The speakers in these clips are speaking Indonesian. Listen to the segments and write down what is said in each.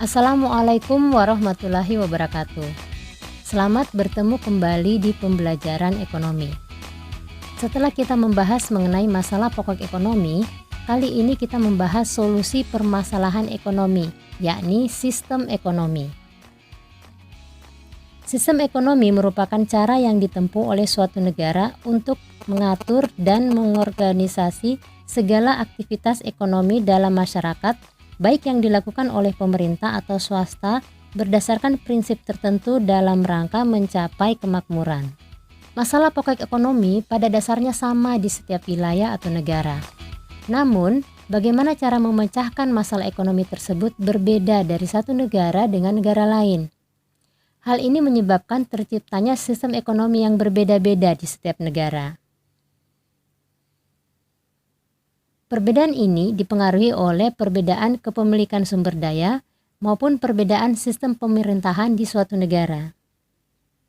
Assalamualaikum warahmatullahi wabarakatuh. Selamat bertemu kembali di pembelajaran ekonomi. Setelah kita membahas mengenai masalah pokok ekonomi, kali ini kita membahas solusi permasalahan ekonomi, yakni sistem ekonomi. Sistem ekonomi merupakan cara yang ditempuh oleh suatu negara untuk mengatur dan mengorganisasi segala aktivitas ekonomi dalam masyarakat, baik yang dilakukan oleh pemerintah atau swasta berdasarkan prinsip tertentu dalam rangka mencapai kemakmuran. Masalah pokok ekonomi pada dasarnya sama di setiap wilayah atau negara. Namun, bagaimana cara memecahkan masalah ekonomi tersebut berbeda dari satu negara dengan negara lain. Hal ini menyebabkan terciptanya sistem ekonomi yang berbeda-beda di setiap negara. Perbedaan ini dipengaruhi oleh perbedaan kepemilikan sumber daya maupun perbedaan sistem pemerintahan di suatu negara.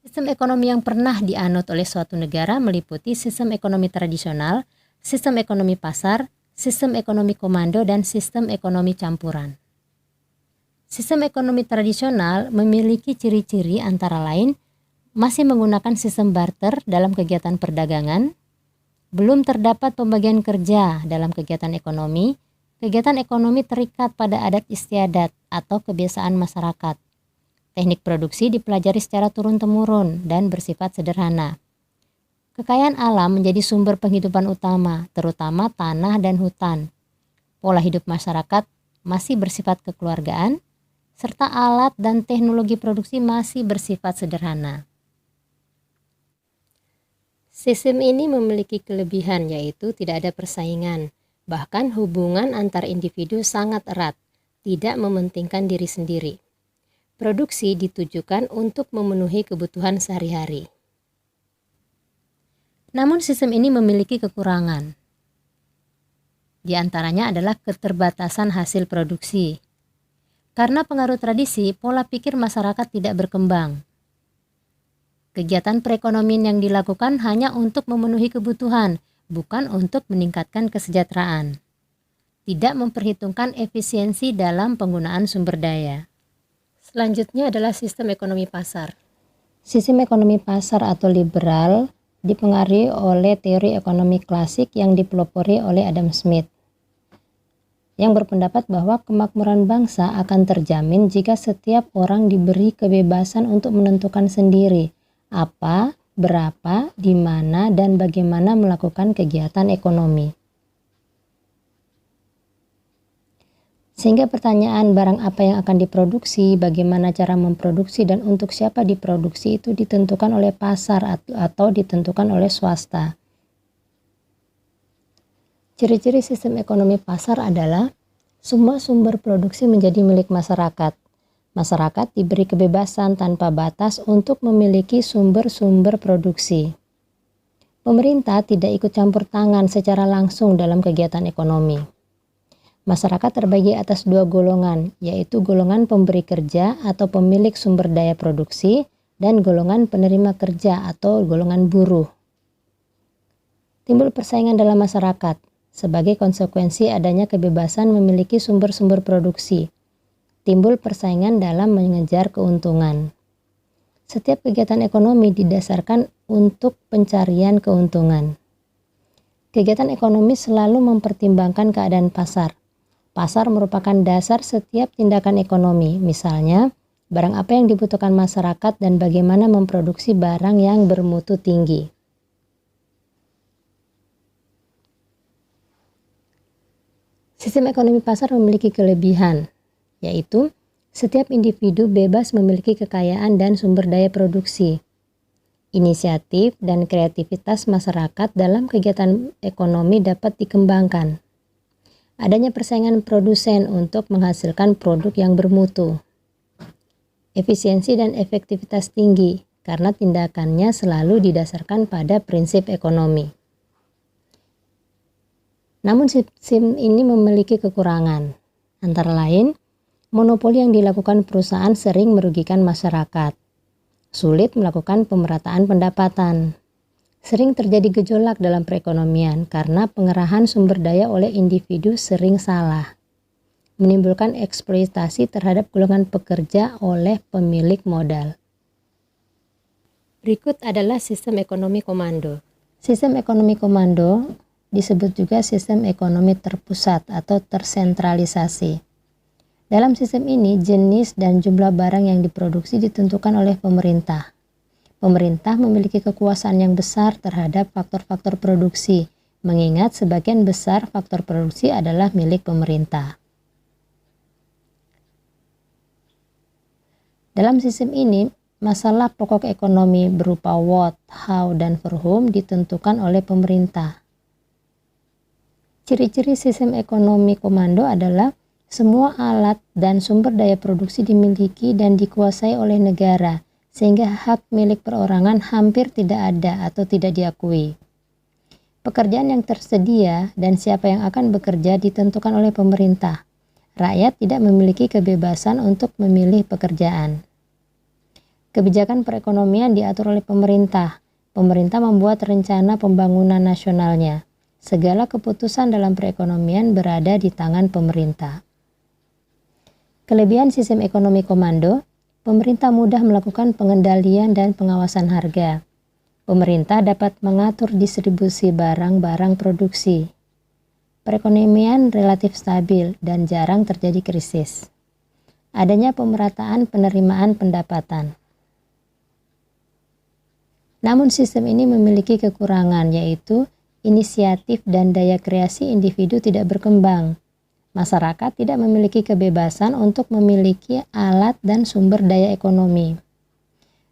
Sistem ekonomi yang pernah dianut oleh suatu negara meliputi sistem ekonomi tradisional, sistem ekonomi pasar, sistem ekonomi komando, dan sistem ekonomi campuran. Sistem ekonomi tradisional memiliki ciri-ciri antara lain masih menggunakan sistem barter dalam kegiatan perdagangan, belum terdapat pembagian kerja dalam kegiatan ekonomi terikat pada adat istiadat atau kebiasaan masyarakat. Teknik produksi dipelajari secara turun-temurun dan bersifat sederhana. Kekayaan alam menjadi sumber penghidupan utama, terutama tanah dan hutan. Pola hidup masyarakat masih bersifat kekeluargaan, serta alat dan teknologi produksi masih bersifat sederhana. Sistem ini memiliki kelebihan, yaitu tidak ada persaingan, bahkan hubungan antar individu sangat erat, tidak mementingkan diri sendiri. Produksi ditujukan untuk memenuhi kebutuhan sehari-hari. Namun sistem ini memiliki kekurangan. Di antaranya adalah keterbatasan hasil produksi. Karena pengaruh tradisi, pola pikir masyarakat tidak berkembang. Kegiatan perekonomian yang dilakukan hanya untuk memenuhi kebutuhan, bukan untuk meningkatkan kesejahteraan. Tidak memperhitungkan efisiensi dalam penggunaan sumber daya. Selanjutnya adalah sistem ekonomi pasar. Sistem ekonomi pasar atau liberal dipengaruhi oleh teori ekonomi klasik yang dipelopori oleh Adam Smith, yang berpendapat bahwa kemakmuran bangsa akan terjamin jika setiap orang diberi kebebasan untuk menentukan sendiri apa, berapa, di mana, dan bagaimana melakukan kegiatan ekonomi. Sehingga pertanyaan barang apa yang akan diproduksi, bagaimana cara memproduksi, dan untuk siapa diproduksi itu ditentukan oleh pasar atau ditentukan oleh swasta. Ciri-ciri sistem ekonomi pasar adalah semua sumber produksi menjadi milik masyarakat. Masyarakat diberi kebebasan tanpa batas untuk memiliki sumber-sumber produksi. Pemerintah tidak ikut campur tangan secara langsung dalam kegiatan ekonomi. Masyarakat terbagi atas dua golongan, yaitu golongan pemberi kerja atau pemilik sumber daya produksi dan golongan penerima kerja atau golongan buruh. Timbul persaingan dalam masyarakat sebagai konsekuensi adanya kebebasan memiliki sumber-sumber produksi. Timbul persaingan dalam mengejar keuntungan. Setiap kegiatan ekonomi didasarkan untuk pencarian keuntungan. Kegiatan ekonomi selalu mempertimbangkan keadaan pasar. Pasar merupakan dasar setiap tindakan ekonomi, misalnya barang apa yang dibutuhkan masyarakat dan bagaimana memproduksi barang yang bermutu tinggi. Sistem ekonomi pasar memiliki kelebihan, yaitu setiap individu bebas memiliki kekayaan dan sumber daya produksi. Inisiatif dan kreativitas masyarakat dalam kegiatan ekonomi dapat dikembangkan. Adanya persaingan produsen untuk menghasilkan produk yang bermutu. Efisiensi dan efektivitas tinggi karena tindakannya selalu didasarkan pada prinsip ekonomi. Namun sistem ini memiliki kekurangan, antara lain monopoli yang dilakukan perusahaan sering merugikan masyarakat, sulit melakukan pemerataan pendapatan, sering terjadi gejolak dalam perekonomian karena pengerahan sumber daya oleh individu sering salah, menimbulkan eksploitasi terhadap golongan pekerja oleh pemilik modal. Berikut adalah sistem ekonomi komando. Sistem ekonomi komando disebut juga sistem ekonomi terpusat atau tersentralisasi. Dalam sistem ini, jenis dan jumlah barang yang diproduksi ditentukan oleh pemerintah. Pemerintah memiliki kekuasaan yang besar terhadap faktor-faktor produksi, mengingat sebagian besar faktor produksi adalah milik pemerintah. Dalam sistem ini, masalah pokok ekonomi berupa what, how, dan for whom ditentukan oleh pemerintah. Ciri-ciri sistem ekonomi komando adalah semua alat dan sumber daya produksi dimiliki dan dikuasai oleh negara, sehingga hak milik perorangan hampir tidak ada atau tidak diakui. Pekerjaan yang tersedia dan siapa yang akan bekerja ditentukan oleh pemerintah. Rakyat tidak memiliki kebebasan untuk memilih pekerjaan. Kebijakan perekonomian diatur oleh pemerintah. Pemerintah membuat rencana pembangunan nasionalnya. Segala keputusan dalam perekonomian berada di tangan pemerintah. Kelebihan sistem ekonomi komando, pemerintah mudah melakukan pengendalian dan pengawasan harga. Pemerintah dapat mengatur distribusi barang-barang produksi. Perekonomian relatif stabil dan jarang terjadi krisis. Adanya pemerataan penerimaan pendapatan. Namun sistem ini memiliki kekurangan, yaitu inisiatif dan daya kreasi individu tidak berkembang. Masyarakat tidak memiliki kebebasan untuk memiliki alat dan sumber daya ekonomi.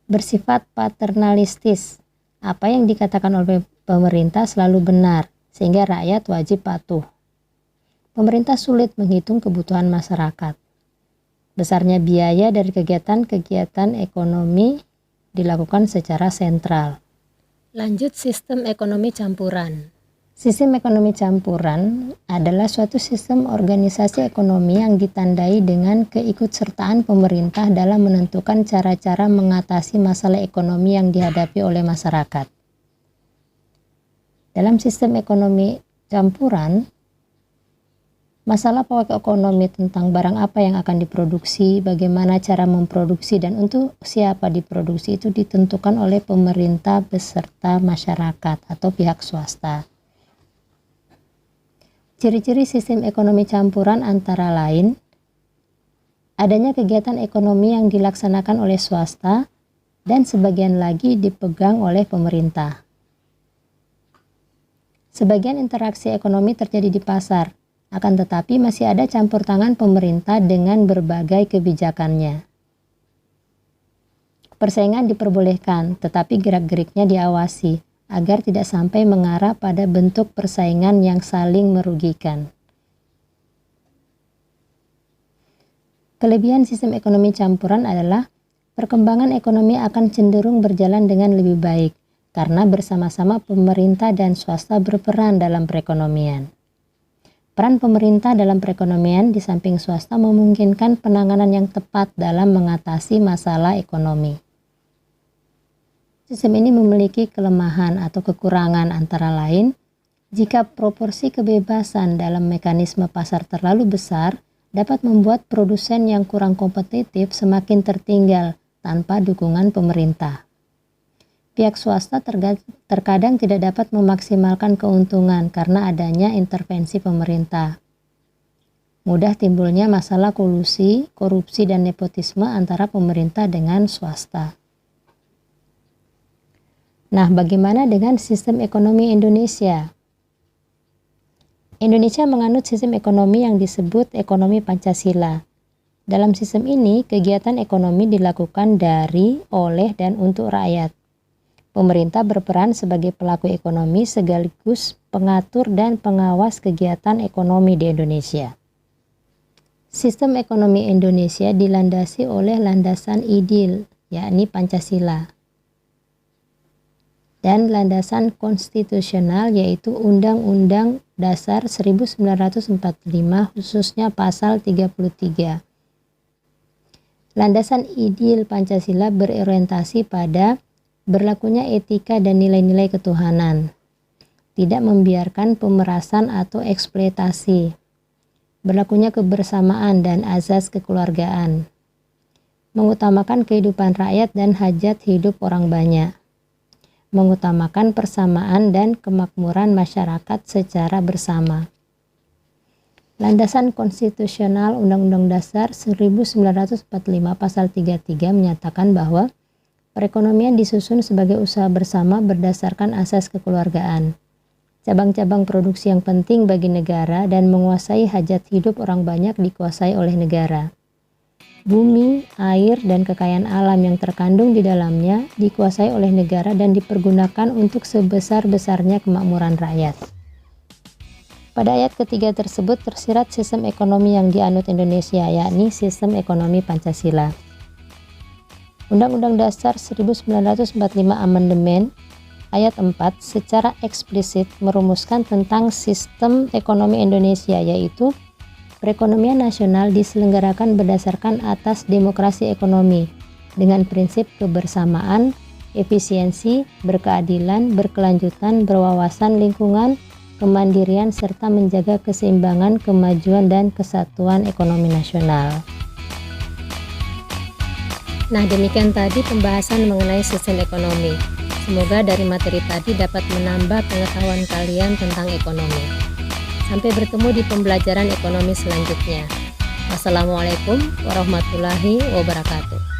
Bersifat paternalistis, apa yang dikatakan oleh pemerintah selalu benar, sehingga rakyat wajib patuh. Pemerintah sulit menghitung kebutuhan masyarakat. Besarnya biaya dari kegiatan-kegiatan ekonomi dilakukan secara sentral. Lanjut sistem ekonomi campuran. Sistem ekonomi campuran adalah suatu sistem organisasi ekonomi yang ditandai dengan keikutsertaan pemerintah dalam menentukan cara-cara mengatasi masalah ekonomi yang dihadapi oleh masyarakat. Dalam sistem ekonomi campuran, masalah pokok ekonomi tentang barang apa yang akan diproduksi, bagaimana cara memproduksi, dan untuk siapa diproduksi itu ditentukan oleh pemerintah beserta masyarakat atau pihak swasta. Ciri-ciri sistem ekonomi campuran antara lain, adanya kegiatan ekonomi yang dilaksanakan oleh swasta dan sebagian lagi dipegang oleh pemerintah. Sebagian interaksi ekonomi terjadi di pasar, akan tetapi masih ada campur tangan pemerintah dengan berbagai kebijakannya. Persaingan diperbolehkan, tetapi gerak-geriknya diawasi, agar tidak sampai mengarah pada bentuk persaingan yang saling merugikan. Kelebihan sistem ekonomi campuran adalah perkembangan ekonomi akan cenderung berjalan dengan lebih baik, karena bersama-sama pemerintah dan swasta berperan dalam perekonomian. Peran pemerintah dalam perekonomian di samping swasta memungkinkan penanganan yang tepat dalam mengatasi masalah ekonomi. Sistem ini memiliki kelemahan atau kekurangan antara lain, jika proporsi kebebasan dalam mekanisme pasar terlalu besar, dapat membuat produsen yang kurang kompetitif semakin tertinggal tanpa dukungan pemerintah. Pihak swasta terkadang tidak dapat memaksimalkan keuntungan karena adanya intervensi pemerintah. Mudah timbulnya masalah kolusi, korupsi, dan nepotisme antara pemerintah dengan swasta. Nah, bagaimana dengan sistem ekonomi Indonesia? Indonesia menganut sistem ekonomi yang disebut ekonomi Pancasila. Dalam sistem ini, kegiatan ekonomi dilakukan dari, oleh, dan untuk rakyat. Pemerintah berperan sebagai pelaku ekonomi sekaligus pengatur dan pengawas kegiatan ekonomi di Indonesia. Sistem ekonomi Indonesia dilandasi oleh landasan ideal, yakni Pancasila, dan landasan konstitusional yaitu Undang-Undang Dasar 1945 khususnya pasal 33. Landasan ideal Pancasila berorientasi pada berlakunya etika dan nilai-nilai ketuhanan, tidak membiarkan pemerasan atau eksploitasi, berlakunya kebersamaan dan azas kekeluargaan, mengutamakan kehidupan rakyat dan hajat hidup orang banyak, mengutamakan persamaan dan kemakmuran masyarakat secara bersama. Landasan konstitusional Undang-Undang Dasar 1945 Pasal 33 menyatakan bahwa perekonomian disusun sebagai usaha bersama berdasarkan asas kekeluargaan. Cabang-cabang produksi yang penting bagi negara dan menguasai hajat hidup orang banyak dikuasai oleh negara. Bumi, air, dan kekayaan alam yang terkandung di dalamnya dikuasai oleh negara dan dipergunakan untuk sebesar-besarnya kemakmuran rakyat. Pada ayat ketiga tersebut tersirat sistem ekonomi yang dianut Indonesia, yakni sistem ekonomi Pancasila. Undang-Undang Dasar 1945 Amandemen ayat 4 secara eksplisit merumuskan tentang sistem ekonomi Indonesia, yaitu perekonomian nasional diselenggarakan berdasarkan atas demokrasi ekonomi dengan prinsip kebersamaan, efisiensi, berkeadilan, berkelanjutan, berwawasan lingkungan, kemandirian, serta menjaga keseimbangan, kemajuan, dan kesatuan ekonomi nasional. Nah, demikian tadi pembahasan mengenai sistem ekonomi. Semoga dari materi tadi dapat menambah pengetahuan kalian tentang ekonomi. Sampai bertemu di pembelajaran ekonomi selanjutnya. Wassalamualaikum warahmatullahi wabarakatuh.